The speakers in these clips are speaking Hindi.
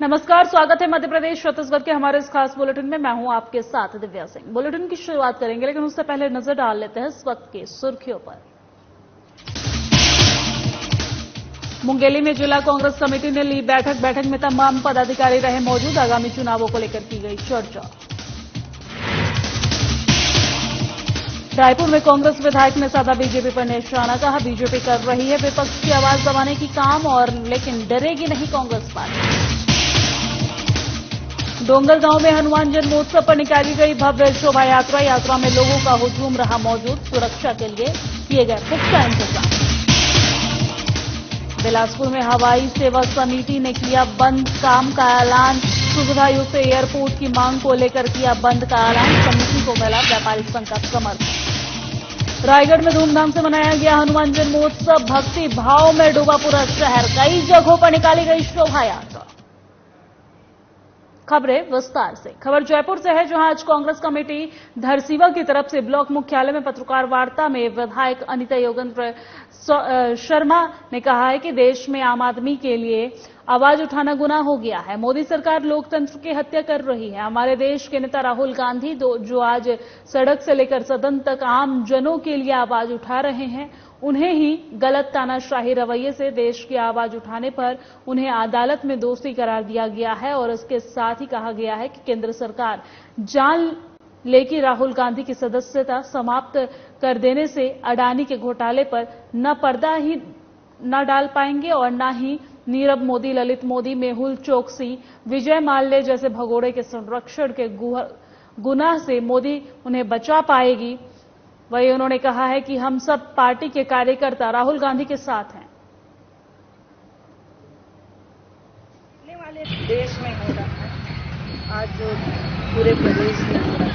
नमस्कार, स्वागत है मध्य प्रदेश छत्तीसगढ़ के हमारे इस खास बुलेटिन में। मैं हूं आपके साथ दिव्या सिंह। बुलेटिन की शुरुआत करेंगे, लेकिन उससे पहले नजर डाल लेते हैं इस वक्त की सुर्खियों पर। मुंगेली में जिला कांग्रेस कमेटी ने ली बैठक में तमाम पदाधिकारी रहे मौजूद। आगामी चुनावों को लेकर की गई चर्चा। रायपुर में कांग्रेस विधायक ने साधा बीजेपी पर निशाना। कहा, बीजेपी कर रही है विपक्ष की आवाज दबाने की काम, और लेकिन डरेगी नहीं कांग्रेस पार्टी। डोंगर गांव में हनुमान जन्मोत्सव पर निकाली गई भव्य शोभा यात्रा। यात्रा में लोगों का हुजूम रहा मौजूद। सुरक्षा के लिए किए गए पुख्ता इंतजाम। बिलासपुर में हवाई सेवा समिति ने किया बंद काम का ऐलान। सुविधायुक्त एयरपोर्ट की मांग को लेकर किया बंद का ऐलान। समिति को मिला व्यापारी संघ का समर्थन। रायगढ़ में धूमधाम से मनाया गया हनुमान जन्मोत्सव। भक्ति भाव में डूबा पूरा शहर। कई जगहों पर निकाली गई शोभा यात्रा। खबरें विस्तार से। खबर जयपुर से है, जहां आज कांग्रेस कमेटी धरसीवा की तरफ से ब्लॉक मुख्यालय में पत्रकार वार्ता में विधायक अनिता योगेंद्र शर्मा ने कहा है कि देश में आम आदमी के लिए आवाज उठाना गुनाह हो गया है। मोदी सरकार लोकतंत्र की हत्या कर रही है। हमारे देश के नेता राहुल गांधी जो आज सड़क से लेकर सदन तक आम जनों के लिए आवाज उठा रहे हैं, उन्हें ही गलत तानाशाही रवैये से देश की आवाज उठाने पर उन्हें अदालत में दोषी करार दिया गया है। और इसके साथ ही कहा गया है कि केंद्र सरकार जान लेकर राहुल गांधी की सदस्यता समाप्त कर देने से अडानी के घोटाले पर न पर्दा ही न डाल पाएंगे, और न ही नीरव मोदी, ललित मोदी, मेहुल चोकसी, विजय माल्या जैसे भगोड़े के संरक्षण के गुनाह से मोदी उन्हें बचा पाएगी। वही उन्होंने कहा है कि हम सब पार्टी के कार्यकर्ता राहुल गांधी के साथ हैं। वाले देश में हो रहा है, आज जो पूरे प्रदेश में हो रहा है,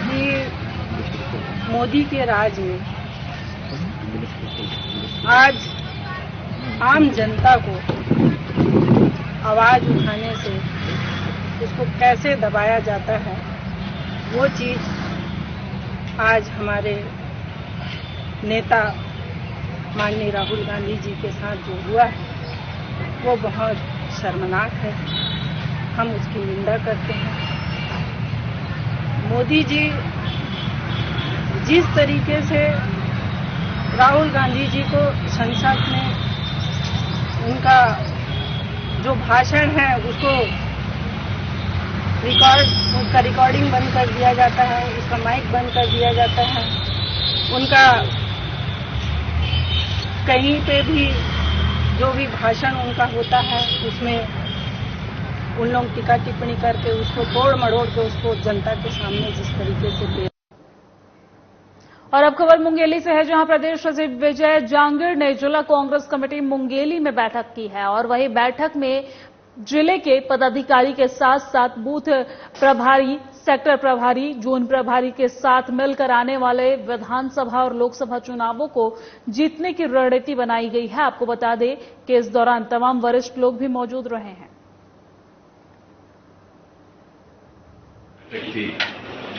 कि मोदी के राज में आज आम जनता को आवाज उठाने से उसको कैसे दबाया जाता है, वो चीज आज हमारे नेता माननीय राहुल गांधी जी के साथ जो हुआ है वो बहुत शर्मनाक है। हम उसकी निंदा करते हैं। मोदी जी जिस तरीके से राहुल गांधी जी को संसद में उनका जो भाषण है उसको उसका रिकॉर्डिंग बंद कर दिया जाता है, उसका माइक बंद कर दिया जाता है, उनका कहीं पे भी जो भी भाषण उनका होता है उसमें उन लोग टीका टिप्पणी करके उसको तोड़ मरोड़ के उसको जनता के सामने जिस तरीके से दे। और अब खबर मुंगेली से है, जहां प्रदेश सचिव विजय जांगिड़ ने जिला कांग्रेस कमेटी मुंगेली में बैठक की है। और वही बैठक में जिले के पदाधिकारी के साथ साथ बूथ प्रभारी, सेक्टर प्रभारी, जोन प्रभारी के साथ मिलकर आने वाले विधानसभा और लोकसभा चुनावों को जीतने की रणनीति बनाई गई है। आपको बता दें कि इस दौरान तमाम वरिष्ठ लोग भी मौजूद रहे हैं।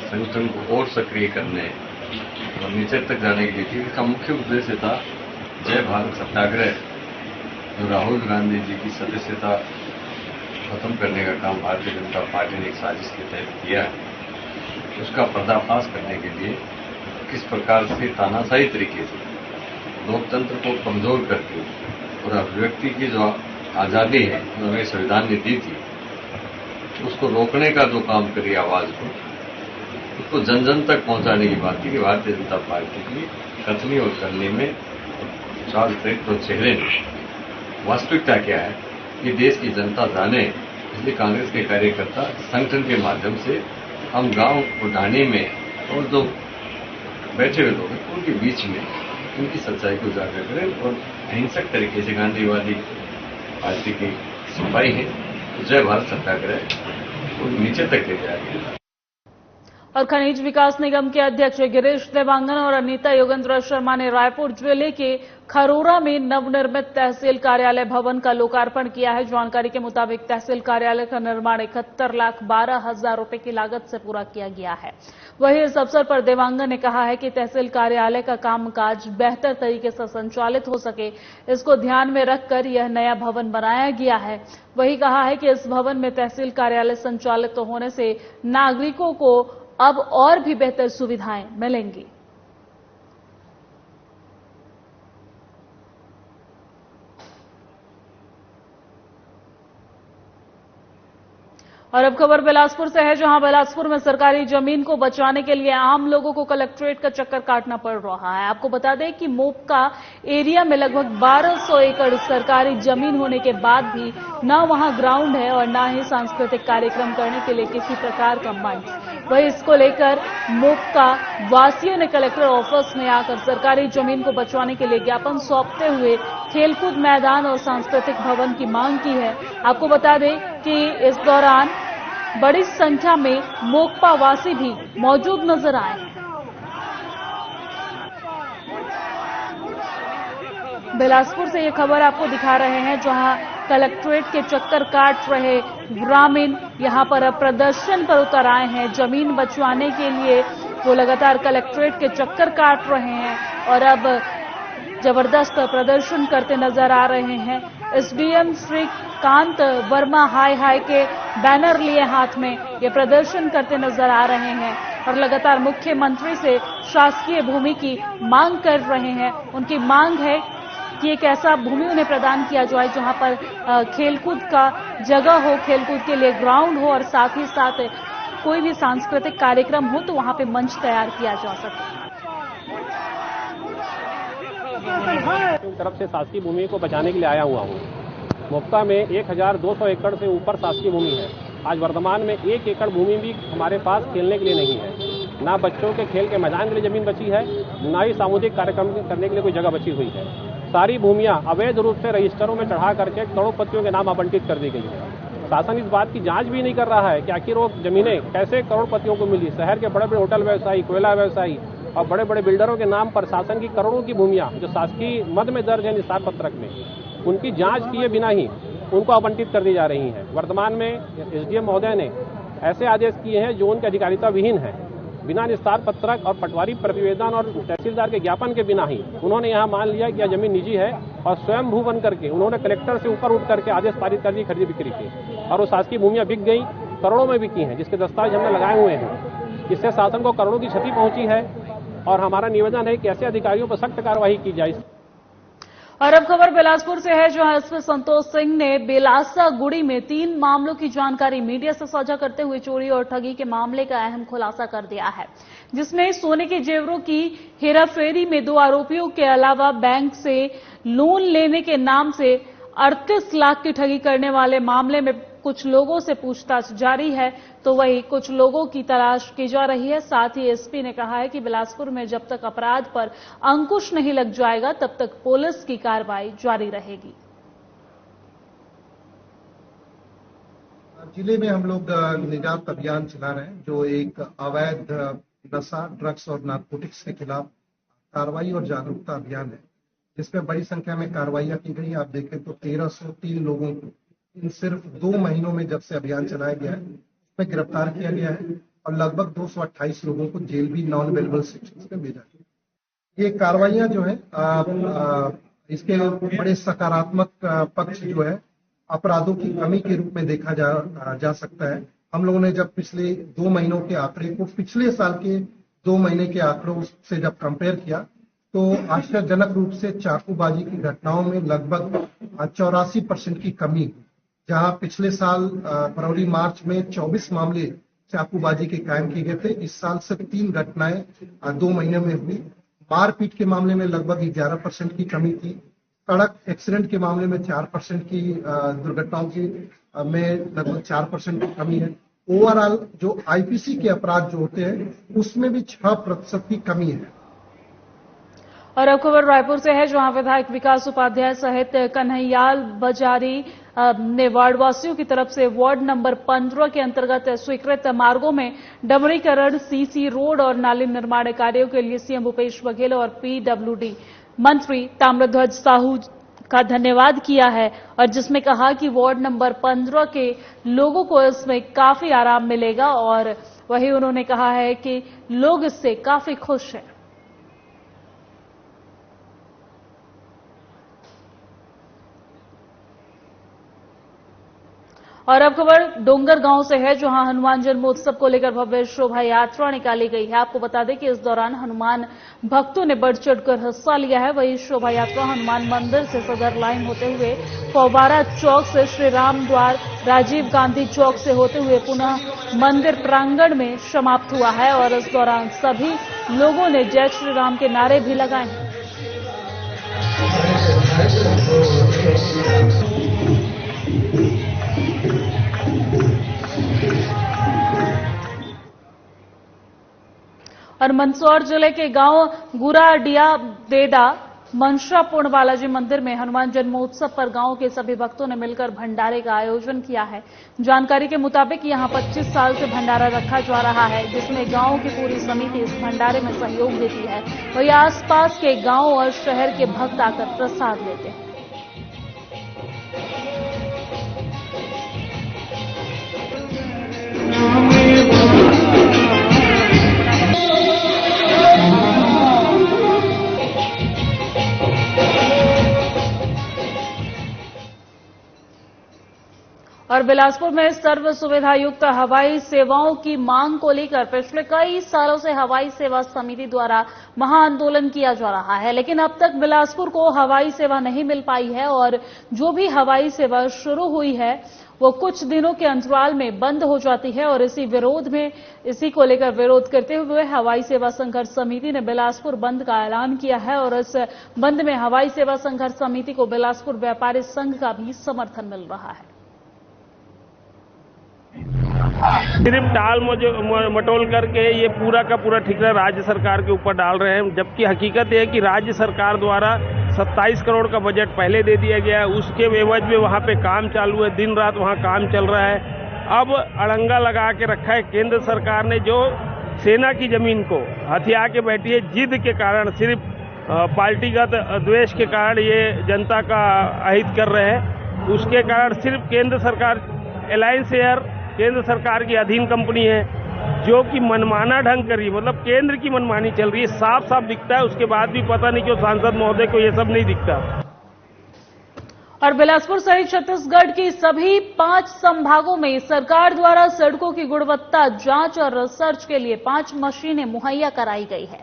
संगठन को और सक्रिय करने और नीचे तक जाने के लिए इसका मुख्य उद्देश्य था जय भारत सत्याग्रह, जो राहुल गांधी जी की सदस्यता खत्म करने का काम भारतीय जनता पार्टी ने एक साजिश के तहत किया है। उसका पर्दाफाश करने के लिए किस प्रकार से तानाशाही तरीके से लोकतंत्र को कमजोर करके और अभिव्यक्ति की जो आजादी है जो हमें संविधान ने दी थी, उसको रोकने का जो काम करी आवाज को, उसको जन जन तक पहुंचाने की बात थी कि भारतीय जनता पार्टी की कथनी और करने में चार चरित्र और चेहरे में वास्तविकता क्या है ये देश की जनता जाने। इसलिए कांग्रेस के कार्यकर्ता संगठन के माध्यम से हम गांव उठाने में और जो बैठे हुए लोग हैं उनके बीच में उनकी सच्चाई को उजागर करें और अहिंसक तरीके से गांधीवादी पार्टी की सिपाही है जय भारत सत्याग्रह और नीचे तक ले जाएंगे। और खनिज विकास निगम के अध्यक्ष गिरीश देवांगन और अनीता योगेंद्र शर्मा ने रायपुर जिले के खरोरा में नवनिर्मित तहसील कार्यालय भवन का लोकार्पण किया है। जानकारी के मुताबिक तहसील कार्यालय का निर्माण 71,12,000 रुपए की लागत से पूरा किया गया है। वहीं इस अवसर पर देवांगन ने कहा है कि तहसील कार्यालय का कामकाज बेहतर तरीके से संचालित हो सके, इसको ध्यान में रखकर यह नया भवन बनाया गया है। वही कहा है कि इस भवन में तहसील कार्यालय संचालित होने से नागरिकों को अब और भी बेहतर सुविधाएं मिलेंगी। और अब खबर बिलासपुर से है, जहां बिलासपुर में सरकारी जमीन को बचाने के लिए आम लोगों को कलेक्ट्रेट का चक्कर काटना पड़ रहा है। आपको बता दें कि मोपका एरिया में लगभग 1200 एकड़ सरकारी जमीन होने के बाद भी न वहां ग्राउंड है और न ही सांस्कृतिक कार्यक्रम करने के लिए किसी प्रकार का मंच। वही इसको लेकर मोपका वासियों ने कलेक्टर ऑफिस में आकर सरकारी जमीन को बचाने के लिए ज्ञापन सौंपते हुए खेलकूद मैदान और सांस्कृतिक भवन की मांग की है। आपको बता दें कि इस दौरान बड़ी संख्या में मोकपा वासी भी मौजूद नजर आए। बिलासपुर से ये खबर आपको दिखा रहे हैं, जहां कलेक्ट्रेट के चक्कर काट रहे ग्रामीण यहां पर अब प्रदर्शन पर उतर आए हैं। जमीन बचवाने के लिए वो लगातार कलेक्ट्रेट के चक्कर काट रहे हैं और अब जबरदस्त प्रदर्शन करते नजर आ रहे हैं। एसडीएम श्रीकांत वर्मा हाय हाय के बैनर लिए हाथ में ये प्रदर्शन करते नजर आ रहे हैं और लगातार मुख्यमंत्री से शासकीय भूमि की मांग कर रहे हैं। उनकी मांग है कि एक ऐसा भूमि उन्हें प्रदान किया जाए जहां पर खेलकूद का जगह हो, खेलकूद के लिए ग्राउंड हो और साथ ही साथ कोई भी सांस्कृतिक कार्यक्रम हो तो वहां पे मंच तैयार किया जा सके। तरफ से शासकीय भूमि को बचाने के लिए आया हुआ हूँ। मोपका में 1200 एकड़ से ऊपर शासकीय भूमि है। आज वर्तमान में 1 एकड़ भूमि भी हमारे पास खेलने के लिए नहीं है। ना बच्चों के खेल के मैदान के लिए जमीन बची है, ना ही सामुदायिक कार्यक्रम करने के लिए कोई जगह बची हुई है। सारी भूमियां अवैध रूप से रजिस्टरों में चढ़ा करके करोड़पतियों के नाम आवंटित कर दी गई है। शासन इस बात की जांच भी नहीं कर रहा है कि आखिर वो जमीनें कैसे करोड़पतियों को मिली। शहर के बड़े बड़े होटल व्यवसायी, कोयला व्यवसायी और बड़े बड़े बिल्डरों के नाम पर शासन की करोड़ों की भूमियां जो शासकीय मद में दर्ज है निस्तार पत्रक में, उनकी जांच किए बिना ही उनको आवंटित कर दी जा रही हैं। वर्तमान में एसडीएम महोदय ने ऐसे आदेश किए हैं जो उनकी अधिकारिता विहीन है। बिना निस्तार पत्रक और पटवारी प्रतिवेदन और तहसीलदार के ज्ञापन के बिना ही उन्होंने यहाँ मान लिया कि यह जमीन निजी है और स्वयं भू बन करके उन्होंने कलेक्टर से ऊपर उठ करके आदेश पारित कर दी खरीदी बिक्री के, और वो शासकीय भूमियां बिक गई, करोड़ों में बिकी हैं, जिसके दस्तावेज हमने लगाए हुए हैं। इससे शासन को करोड़ों की क्षति पहुंची है और हमारा निवेदन है कि ऐसे अधिकारियों पर सख्त कार्रवाई की जाए। और अब खबर बिलासपुर से है, जहां एसपी संतोष सिंह ने बेलासा गुड़ी में 3 मामलों की जानकारी मीडिया से साझा करते हुए चोरी और ठगी के मामले का अहम खुलासा कर दिया है, जिसमें सोने के जेवरों की हेराफेरी में 2 आरोपियों के अलावा बैंक से लोन लेने के नाम से 38 लाख की ठगी करने वाले मामले में कुछ लोगों से पूछताछ जारी है, तो वही कुछ लोगों की तलाश की जा रही है। साथ ही एसपी ने कहा है कि बिलासपुर में जब तक अपराध पर अंकुश नहीं लग जाएगा तब तक पुलिस की कार्रवाई जारी रहेगी। जिले में हम लोग निजात अभियान चला रहे हैं, जो एक अवैध नशा, ड्रग्स और नारकोटिक्स के खिलाफ कार्रवाई और जागरूकता अभियान है, जिसमें बड़ी संख्या में कार्रवाइयां की गई। आप देखें तो 1303 लोगों को इन सिर्फ 2 महीनों में जब से अभियान चलाया गया है उसमें गिरफ्तार किया गया है और लगभग 228 लोगों को जेल भी नॉन अवेलेबल सेक्शन में भेजा गया। ये कार्रवाइयां जो है इसके बड़े सकारात्मक पक्ष जो है अपराधों की कमी के रूप में देखा जा सकता है। हम लोगों ने जब पिछले 2 महीनों के आंकड़े को पिछले साल के 2 महीने के आंकड़ों से जब कंपेयर किया तो आश्चर्यजनक रूप से चाकूबाजी की घटनाओं में लगभग 84% की कमी हुई। जहां पिछले साल फरवरी मार्च में 24 मामले चाकूबाजी के कायम किए गए थे, इस साल सिर्फ 3 घटनाएं 2 महीने में हुई। मारपीट के मामले में लगभग 11% की कमी थी। सड़क एक्सीडेंट के मामले में 4% की दुर्घटनाओं की में लगभग 4% की कमी है। ओवरऑल जो आईपीसी के अपराध जो होते हैं उसमें भी 6% की कमी है। और अब खबर रायपुर से है, जहां विधायक विकास उपाध्याय सहित कन्हैयालाल बजारी ने वार्डवासियों की तरफ से वार्ड नंबर 15 के अंतर्गत स्वीकृत मार्गों में डमरीकरण, सीसी रोड और नाली निर्माण कार्यों के लिए सीएम भूपेश बघेल और पीडब्ल्यूडी मंत्री ताम्रध्वज साहू का धन्यवाद किया है, और जिसमें कहा कि वार्ड नंबर 15 के लोगों को इसमें काफी आराम मिलेगा, और वही उन्होंने कहा है कि लोग इससे काफी खुश हैं। और अब खबर डोंगर गांव से है, जहां हनुमान जन्मोत्सव को लेकर भव्य शोभा यात्रा निकाली गई है। आपको बता दें कि इस दौरान हनुमान भक्तों ने बढ़ चढ़कर हिस्सा लिया है। वही शोभा यात्रा हनुमान मंदिर से सदर लाइन होते हुए फौवारा चौक से श्री राम द्वार, राजीव गांधी चौक से होते हुए पुनः मंदिर प्रांगण में समाप्त हुआ है, और इस दौरान सभी लोगों ने जय श्री राम के नारे भी लगाए हैं। और मंदसौर जिले के गांव गुराडिया देदा मनशापूर्ण बालाजी मंदिर में हनुमान जन्मोत्सव पर गांव के सभी भक्तों ने मिलकर भंडारे का आयोजन किया है। जानकारी के मुताबिक यहां 25 साल से भंडारा रखा जा रहा है, जिसमें गांव की पूरी समिति इस भंडारे में सहयोग देती है। वही आसपास के गांव और शहर के भक्त आकर प्रसाद लेते हैं। और बिलासपुर में सर्व सुविधा युक्त हवाई सेवाओं की मांग को लेकर पिछले कई सालों से हवाई सेवा समिति द्वारा महाआंदोलन किया जा रहा है, लेकिन अब तक बिलासपुर को हवाई सेवा नहीं मिल पाई है, और जो भी हवाई सेवा शुरू हुई है वो कुछ दिनों के अंतराल में बंद हो जाती है। और इसी को लेकर विरोध करते हुए हवाई सेवा संघर्ष समिति ने बिलासपुर बंद का ऐलान किया है, और इस बंद में हवाई सेवा संघर्ष समिति को बिलासपुर व्यापारी संघ का भी समर्थन मिल रहा है। सिर्फ टाल मटोल करके ये पूरा का पूरा ठिकाना राज्य सरकार के ऊपर डाल रहे हैं, जबकि हकीकत ये है कि राज्य सरकार द्वारा 27 करोड़ का बजट पहले दे दिया गया है। उसके एवज में वहाँ पे काम चालू है, दिन रात वहाँ काम चल रहा है। अब अड़ंगा लगा के रखा है केंद्र सरकार ने, जो सेना की जमीन को हथिया के बैठी है। जिद के कारण, सिर्फ पार्टीगत द्वेष के कारण ये जनता का अहित कर रहे हैं। उसके कारण सिर्फ केंद्र सरकार, अलायंस एयर केंद्र सरकार की अधीन कंपनी है, जो कि मनमाना ढंग कर रही है, मतलब केंद्र की मनमानी चल रही है। साफ साफ दिखता है। उसके बाद भी पता नहीं क्यों सांसद महोदय को ये सब नहीं दिखता। और बिलासपुर सहित छत्तीसगढ़ की सभी 5 संभागों में सरकार द्वारा सड़कों की गुणवत्ता जांच और रिसर्च के लिए 5 मशीनें मुहैया कराई गई है।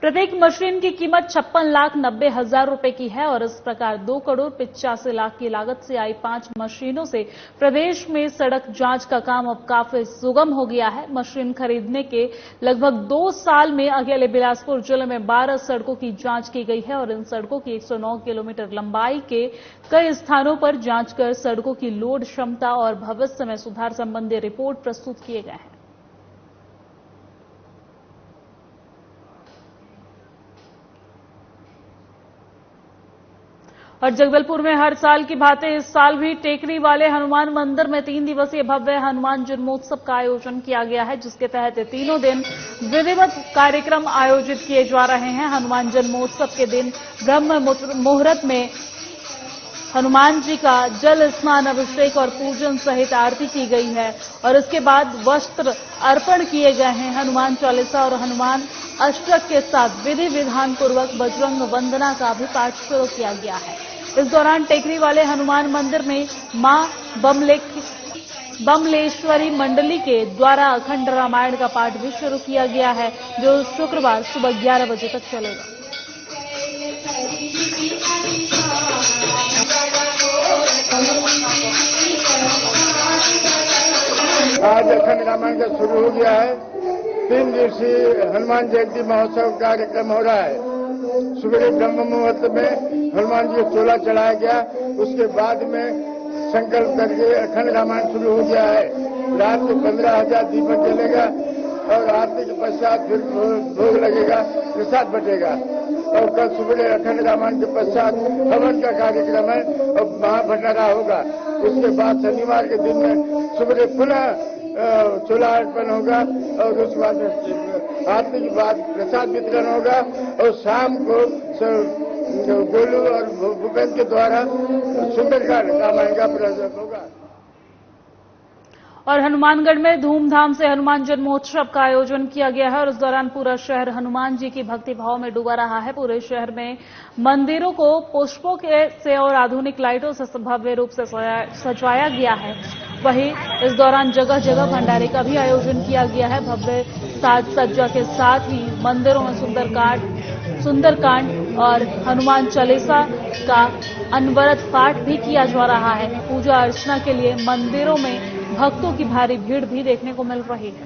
प्रत्येक मशीन की कीमत 56,90,000 रुपए की है, और इस प्रकार 2,85,00,000 की लागत से आई 5 मशीनों से प्रदेश में सड़क जांच का काम अब काफी सुगम हो गया है। मशीन खरीदने के लगभग 2 साल में अकेले बिलासपुर जिले में 12 सड़कों की जांच की गई है, और इन सड़कों की 109 किलोमीटर लंबाई के कई स्थानों पर जांच कर सड़कों की लोड क्षमता और भविष्य में सुधार संबंधी रिपोर्ट प्रस्तुत किए गए हैं। और जगदलपुर में हर साल की भांति इस साल भी टेकरी वाले हनुमान मंदिर में 3 दिवसीय भव्य हनुमान जन्मोत्सव का आयोजन किया गया है, जिसके तहत तीनों दिन विधिवत कार्यक्रम आयोजित किए जा रहे हैं। हनुमान जन्मोत्सव के दिन ब्रह्म मुहूर्त में हनुमान जी का जल स्नान, अभिषेक और पूजन सहित आरती की गई है, और इसके बाद वस्त्र अर्पण किए गए हैं। हनुमान चालीसा और हनुमान अष्टक के साथ विधि विधान पूर्वक बजरंग वंदना का भी पाठ शुरू किया गया है। इस दौरान टेकरी वाले हनुमान मंदिर में मां बमलेश्वरी मंडली के द्वारा अखंड रामायण का पाठ भी शुरू किया गया है, जो शुक्रवार सुबह 11 बजे तक चलेगा। आज अखंड रामायण का शुरू हो गया है। 3 दिवसीय हनुमान जयंती महोत्सव कार्यक्रम हो रहा है। सुबह ब्रह्म मुहूर्त में हनुमान जी को चोला चढ़ाया गया, उसके बाद में संकल्प करके अखंड रामायण शुरू हो गया है। रात को 15,000 दीपक जलेगा, और आरती के पश्चात फिर भोग लगेगा, प्रसाद बटेगा। और कल सुबह अखंड रामायण के पश्चात हवन का कार्यक्रम है और महाभंडारा होगा। उसके बाद शनिवार के दिन में सुबह पुनः चूल्हा अर्पण होगा और उसके बाद आरती के बाद प्रसाद वितरण होगा और शाम को गोलू और भूपेंद्र के द्वारा सुंदरकांड रामायण का प्रदर्शन होगा। और हनुमानगढ़ में धूमधाम से हनुमान जन्मोत्सव का आयोजन किया गया है और इस दौरान पूरा शहर हनुमान जी की भक्ति भाव में डूबा रहा है। पूरे शहर में मंदिरों को पुष्पों से और आधुनिक लाइटों से भव्य रूप से सजाया गया है। वहीं इस दौरान जगह जगह भंडारे का भी आयोजन किया गया है। भव्य साज सज्जा के साथ ही मंदिरों में सुंदरकांड और हनुमान चालीसा का अनवरत पाठ भी किया जा रहा है। पूजा अर्चना के लिए मंदिरों में भक्तों की भारी भीड़ भी देखने को मिल रही है।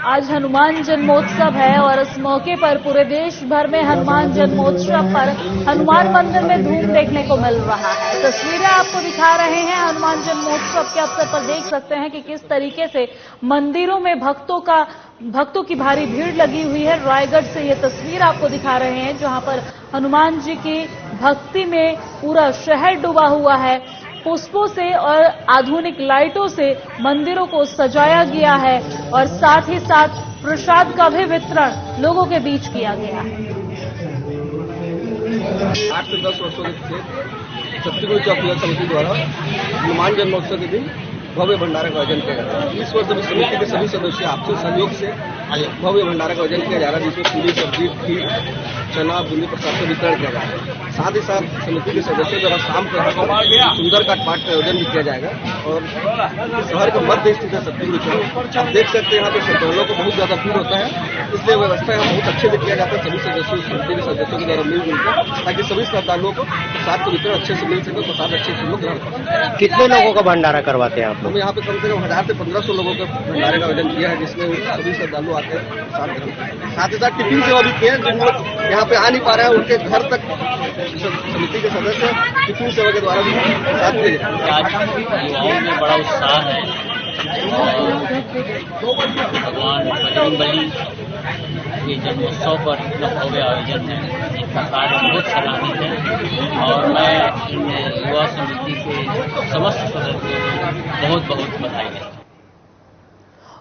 आज हनुमान जन्मोत्सव है और इस मौके पर पूरे देश भर में हनुमान जन्मोत्सव पर हनुमान मंदिर में धूम देखने को मिल रहा है। तस्वीरें आपको दिखा रहे हैं। हनुमान जन्मोत्सव के अवसर पर देख सकते हैं कि किस तरीके से मंदिरों में भक्तों की भारी भीड़ लगी हुई है। रायगढ़ से ये तस्वीर आपको दिखा रहे हैं जहां पर हनुमान जी की भक्ति में पूरा शहर डूबा हुआ है। पुष्पों से और आधुनिक लाइटों से मंदिरों को सजाया गया है और साथ ही साथ प्रसाद का भी वितरण लोगों के बीच किया गया है। 8 से 10 वर्षों से छत्तीसगढ़ चौकी समिति द्वारा हनुमान जन्मोत्सव के दिन भव्य भंडारा का आयोजन किया जाता है। इस वर्ष भी समिति के सभी सदस्य आपसी सहयोग से भव्य भंडारा का आयोजन किया जा रहा है, जिसमें पूरी सब्जी, खीर, चना, बूंदी प्रसाद का वितरण किया जा रहा है। साथ ही साथ समिति के सदस्यों द्वारा शाम को सुंदरकांड पाठ का आयोजन भी किया जाएगा। और शहर के मध्य स्थित है छत्तीसगढ़ चौक। आप देख सकते हैं यहाँ पे श्रद्धालुओं को बहुत ज्यादा भीड़ होता है, इसलिए व्यवस्था यहाँ बहुत अच्छे से किया जाता है सभी सदस्यों समिति के सदस्यों के द्वारा मिलजुल कर, ताकि सभी श्रद्धालुओं को प्रसाद का वितरण अच्छे से मिल सके, प्रसाद अच्छे से लोग ग्रहण कर सकें। कितने लोगों का भंडारा करवाते हैं आप? हम यहाँ पे कम से कम 1000 से 1500 लोगों का भंडारे का आयोजन किया है, जिसमें सभी श्रद्धालु आते हैं प्रसाद ग्रहण करते हैं। साथ ही साथ टिफिन सेवा भी किया है। जिन लोग यहाँ पे आ नहीं पा रहे हैं उनके घर तक समिति के सदस्य टिफिन सेवा के द्वारा भी साथ दिए जाते हैं। युवाओं में बड़ा उत्साह है। भगवान बजरंगबली के जन्मोत्सव पर इतना भव्य आयोजन है, इसका कार्य बहुत सराहनीय है और मैं इन युवा समिति के समस्त सदस्यों को बहुत बहुत बधाई देता हूं।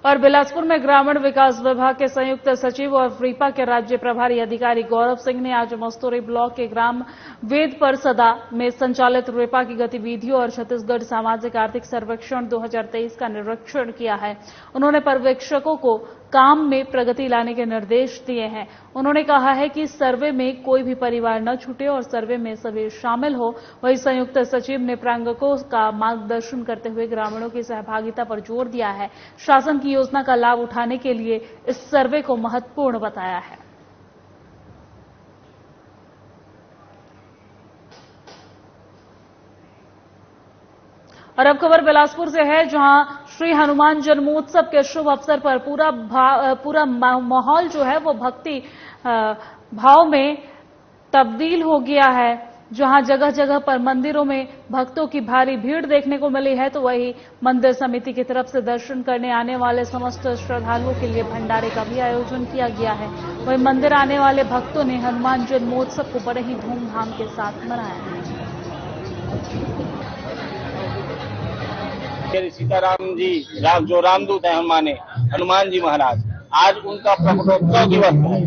और बिलासपुर में ग्रामीण विकास विभाग के संयुक्त सचिव और फ्रीपा के राज्य प्रभारी अधिकारी गौरव सिंह ने आज मस्तूरी ब्लॉक के ग्राम वेदपरसदा में संचालित रेपा की गतिविधियों और छत्तीसगढ़ सामाजिक आर्थिक सर्वेक्षण 2023 का निरीक्षण किया है। उन्होंने पर्यवेक्षकों को काम में प्रगति लाने के निर्देश दिए हैं। उन्होंने कहा है कि सर्वे में कोई भी परिवार न छूटे और सर्वे में सभी शामिल हो। वहीं संयुक्त सचिव ने प्रांगणों का मार्गदर्शन करते हुए ग्रामीणों की सहभागिता पर जोर दिया है। शासन की योजना का लाभ उठाने के लिए इस सर्वे को महत्वपूर्ण बताया है। और अब खबर बिलासपुर से है, जहां श्री हनुमान जन्मोत्सव के शुभ अवसर पर पूरा माहौल जो है वो भक्ति भाव में तब्दील हो गया है। जहां जगह जगह पर मंदिरों में भक्तों की भारी भीड़ देखने को मिली है, तो वहीं मंदिर समिति की तरफ से दर्शन करने आने वाले समस्त श्रद्धालुओं के लिए भंडारे का भी आयोजन किया गया है। वहीं मंदिर आने वाले भक्तों ने हनुमान जन्मोत्सव को बड़े ही धूमधाम के साथ मनाया है। सीताराम जी जो रामदूत है हनुमान जी महाराज, आज उनका प्रकटोत्सव दिवस है।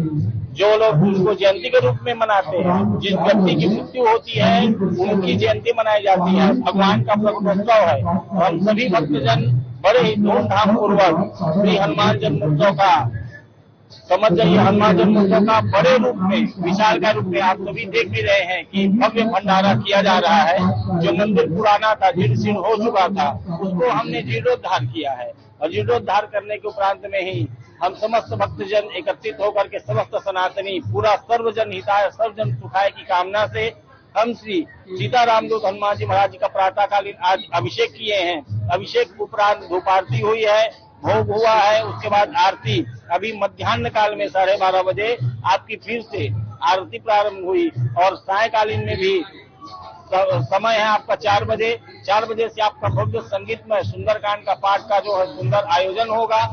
जो लोग उसको जयंती के रूप में मनाते हैं, जिस व्यक्ति की मृत्यु होती है उनकी जयंती मनाई जाती है। भगवान का प्रकटोत्सव है और हम सभी भक्तजन बड़े ही धूमधाम पूर्वक श्री हनुमान जन्मोत्सव का समझ जाइए। हनुमान जन्मोत्सव का बड़े रूप में, विशाल का रूप में आप सभी देख भी रहे हैं कि भव्य भंडारा किया जा रहा है। जो मंदिर पुराना था, जीर्ण शीर्ण हो चुका था, उसको हमने जीर्णोद्धार किया है और जीर्णोद्धार करने के उपरांत में ही हम समस्त भक्तजन एकत्रित होकर के समस्त सनातनी पूरा सर्वजन हिताय सर्वजन सुखाय की कामना से हम श्री सीतारामदूत हनुमान जी महाराज जी का प्रातःकालीन आज अभिषेक किए हैं। अभिषेक उपरांत धूप आरती हुई है, भोग हुआ है, उसके बाद आरती अभी मध्याह्न काल में 12:30 बजे आपकी फिर से आरती प्रारंभ हुई और सायकालीन में भी समय है आपका 4 बजे। 4 बजे से आपका भव्य संगीतमय सुंदरकांड का पाठ का जो है सुंदर आयोजन होगा।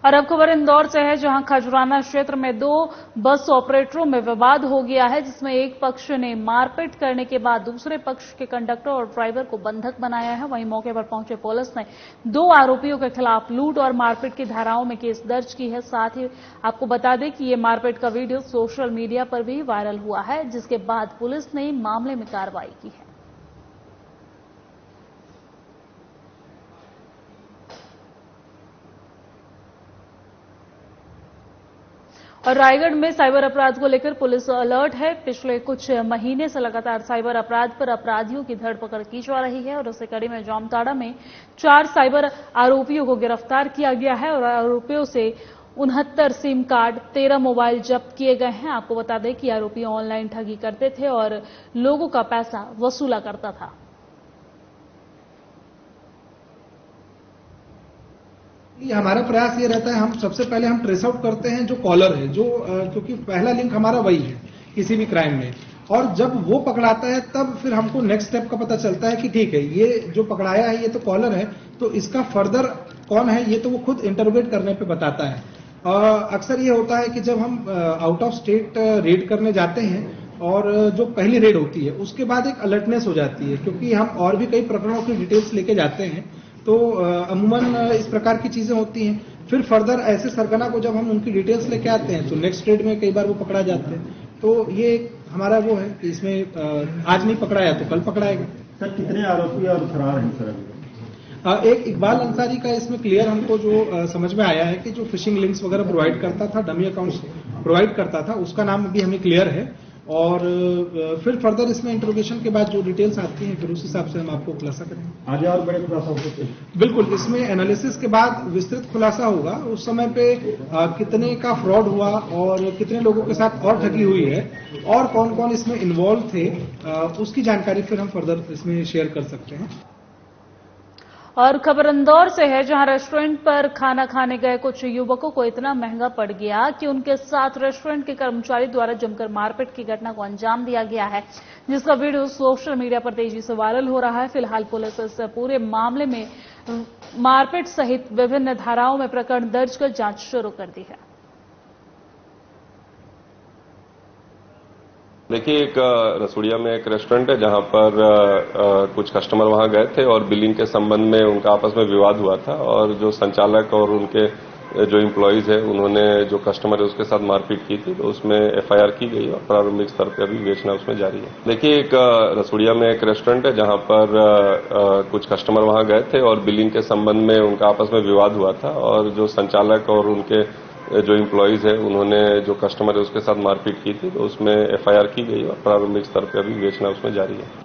और अब खबर इंदौर से है, जहां खजुराना क्षेत्र में 2 बस ऑपरेटरों में विवाद हो गया है, जिसमें एक पक्ष ने मारपीट करने के बाद दूसरे पक्ष के कंडक्टर और ड्राइवर को बंधक बनाया है। वहीं मौके पर पहुंचे पुलिस ने 2 आरोपियों के खिलाफ लूट और मारपीट की धाराओं में केस दर्ज की है। साथ ही आपको बता दें कि ये मारपीट का वीडियो सोशल मीडिया पर भी वायरल हुआ है, जिसके बाद पुलिस ने मामले में कार्रवाई की है। और रायगढ़ में साइबर अपराध को लेकर पुलिस अलर्ट है। पिछले कुछ महीने से लगातार साइबर अपराध पर अपराधियों की धरपकड़ की जा रही है और उसी कड़ी में जामताड़ा में 4 साइबर आरोपियों को गिरफ्तार किया गया है और आरोपियों से 69 सिम कार्ड, 13 मोबाइल जब्त किए गए हैं। आपको बता दें कि आरोपी ऑनलाइन ठगी करते थे और लोगों का पैसा वसूला करता था। हमारा प्रयास ये रहता है, हम सबसे पहले हम ट्रेस आउट करते हैं जो कॉलर है, जो क्योंकि पहला लिंक हमारा वही है किसी भी क्राइम में, और जब वो पकड़ाता है तब फिर हमको नेक्स्ट स्टेप का पता चलता है कि ठीक है, ये जो पकड़ाया है ये तो कॉलर है, तो इसका फर्दर कौन है ये तो वो खुद इंटरोगेट करने पे बताता है। अक्सर ये होता है कि जब हम आउट ऑफ स्टेट रेड करने जाते हैं और जो पहली रेड होती है उसके बाद एक अलर्टनेस हो जाती है, क्योंकि हम और भी कई प्रकरणों की डिटेल्स लेके जाते हैं, तो अमूमन इस प्रकार की चीजें होती हैं। फिर फर्दर ऐसे सरगना को जब हम उनकी डिटेल्स लेके आते हैं तो नेक्स्ट रेड में कई बार वो पकड़ा जाते हैं। तो ये हमारा वो है कि इसमें आज नहीं पकड़ाया तो कल पकड़ाएगा। सर कितने आरोपी और फरार हैं सर? एक इकबाल अंसारी का इसमें क्लियर हमको जो समझ में आया है कि जो फिशिंग लिंक्स वगैरह प्रोवाइड करता था, डमी अकाउंट्स प्रोवाइड करता था, उसका नाम अभी हमें क्लियर है और फिर फर्दर इसमें इंट्रोगेशन के बाद जो डिटेल्स आती हैं फिर उस हिसाब से हम आपको खुलासा करेंगे। आगे और बड़े खुलासा हो सकते हैं? बिल्कुल, इसमें एनालिसिस के बाद विस्तृत खुलासा होगा। उस समय पे कितने का फ्रॉड हुआ और कितने लोगों के साथ और ठगी हुई है और कौन कौन इसमें इन्वॉल्व थे, उसकी जानकारी फिर हम फर्दर इसमें शेयर कर सकते हैं। और खबर इंदौर से है, जहां रेस्टोरेंट पर खाना खाने गए कुछ युवकों को इतना महंगा पड़ गया कि उनके साथ रेस्टोरेंट के कर्मचारी द्वारा जमकर मारपीट की घटना को अंजाम दिया गया है, जिसका वीडियो सोशल मीडिया पर तेजी से वायरल हो रहा है। फिलहाल पुलिस इस पूरे मामले में मारपीट सहित विभिन्न धाराओं में प्रकरण दर्ज कर जांच शुरू कर दी है। देखिए, एक रसोड़िया में एक रेस्टोरेंट है जहां पर कुछ कस्टमर वहां गए थे और बिलिंग के संबंध में उनका आपस में विवाद हुआ था और जो संचालक और उनके जो एम्प्लॉइज है उन्होंने जो कस्टमर है उसके साथ मारपीट की थी, तो उसमें एफआईआर की गई और प्रारंभिक स्तर पर अभी विवेचना उसमें जारी है। देखिए, एक रसोड़िया में एक रेस्टोरेंट है जहां पर कुछ कस्टमर वहां गए थे और बिलिंग के संबंध में उनका आपस में विवाद हुआ था और जो संचालक और उनके जो एम्प्लॉइज है उन्होंने जो कस्टमर है उसके साथ मारपीट की थी, तो उसमें एफआईआर की गई और प्रारंभिक स्तर पर अभी विवेचना उसमें जारी है।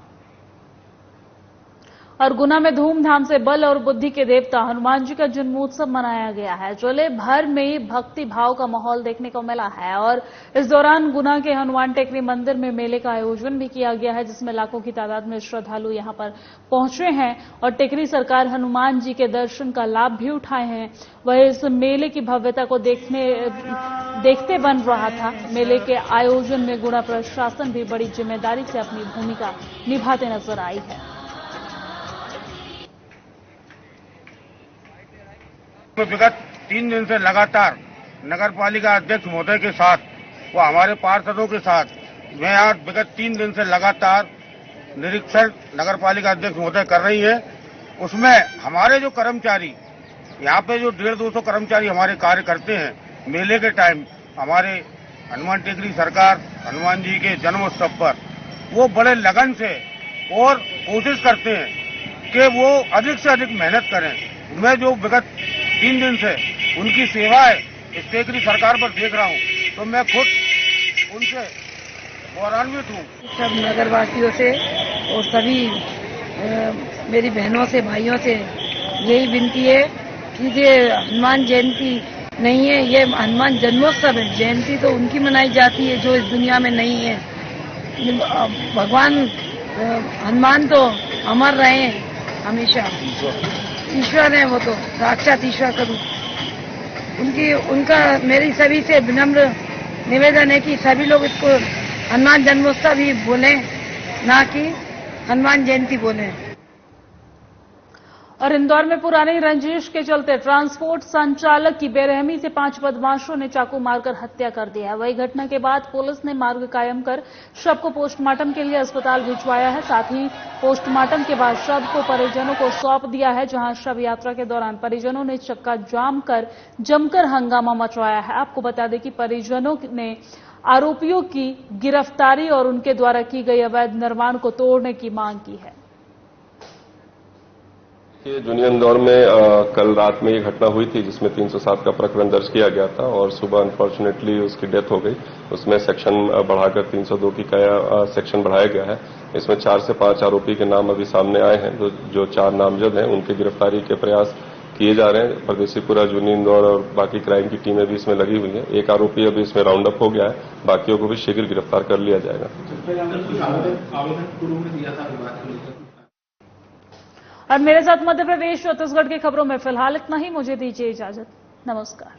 और गुना में धूमधाम से बल और बुद्धि के देवता हनुमान जी का जन्मोत्सव मनाया गया है। जिले भर में भक्ति भाव का माहौल देखने को मिला है और इस दौरान गुना के हनुमान टेकरी मंदिर में मेले का आयोजन भी किया गया है, जिसमें लाखों की तादाद में श्रद्धालु यहां पर पहुंचे हैं और टेकरी सरकार हनुमान जी के दर्शन का लाभ भी उठाए हैं। वह इस मेले की भव्यता को देखते बन रहा था। मेले के आयोजन में गुना प्रशासन भी बड़ी जिम्मेदारी से अपनी भूमिका निभाते नजर आई है। विगत 3 दिन से लगातार नगर पालिका अध्यक्ष महोदय के साथ व हमारे पार्षदों के साथ मैं आज विगत 3 दिन से लगातार निरीक्षण नगर पालिका अध्यक्ष महोदय कर रही है। उसमें हमारे जो कर्मचारी यहाँ पे जो 150-200 कर्मचारी हमारे कार्य करते हैं, मेले के टाइम हमारे हनुमान टेकरी सरकार हनुमान जी के जन्मोत्सव पर वो बड़े लगन से और कोशिश करते हैं कि वो अधिक से अधिक मेहनत करें। मैं जो विगत 3 दिन से उनकी सेवाएं इस टेकरी सरकार पर देख रहा हूं, तो मैं खुद उनसे गौरवान्वित हूं। सब नगरवासियों से और सभी मेरी बहनों से, भाइयों से यही विनती है कि ये हनुमान जयंती नहीं है, ये हनुमान जन्मोत्सव है। जयंती तो उनकी मनाई जाती है जो इस दुनिया में नहीं है। भगवान हनुमान तो अमर रहे हमेशा, ईश्वर है, वो तो साक्षात ईश्वर का रूप। उनका मेरी सभी से विनम्र निवेदन है कि सभी लोग इसको हनुमान जन्मोत्सव ही बोले, ना कि हनुमान जयंती बोले। और इंदौर में पुरानी रंजिश के चलते ट्रांसपोर्ट संचालक की बेरहमी से 5 बदमाशों ने चाकू मारकर हत्या कर दिया है। वही घटना के बाद पुलिस ने मार्ग कायम कर शव को पोस्टमार्टम के लिए अस्पताल भिजवाया है। साथ ही पोस्टमार्टम के बाद शव को परिजनों को सौंप दिया है, जहां शव यात्रा के दौरान परिजनों ने चक्का जाम कर जमकर हंगामा मचवाया है। आपको बता दें कि परिजनों ने आरोपियों की गिरफ्तारी और उनके द्वारा की गई अवैध निर्माण को तोड़ने की मांग की है। जूनियर इंदौर में कल रात में ये घटना हुई थी जिसमें 307 का प्रकरण दर्ज किया गया था और सुबह अनफॉर्चुनेटली उसकी डेथ हो गई। उसमें सेक्शन बढ़ाकर 302 की सेक्शन बढ़ाया गया है। इसमें 4 से 5 आरोपी के नाम अभी सामने आए हैं। जो 4 नामजद हैं उनकी गिरफ्तारी के प्रयास किए जा रहे हैं। परदेसीपुरा, जूनियर इंदौर और बाकी क्राइम की टीमें भी इसमें लगी हुई हैं। एक आरोपी अभी इसमें राउंड अप हो गया है, बाकियों को भी शीघ्र गिरफ्तार कर लिया जाएगा। और मेरे साथ मध्य प्रदेश छत्तीसगढ़ की खबरों में फिलहाल इतना ही। मुझे दीजिए इजाजत। नमस्कार।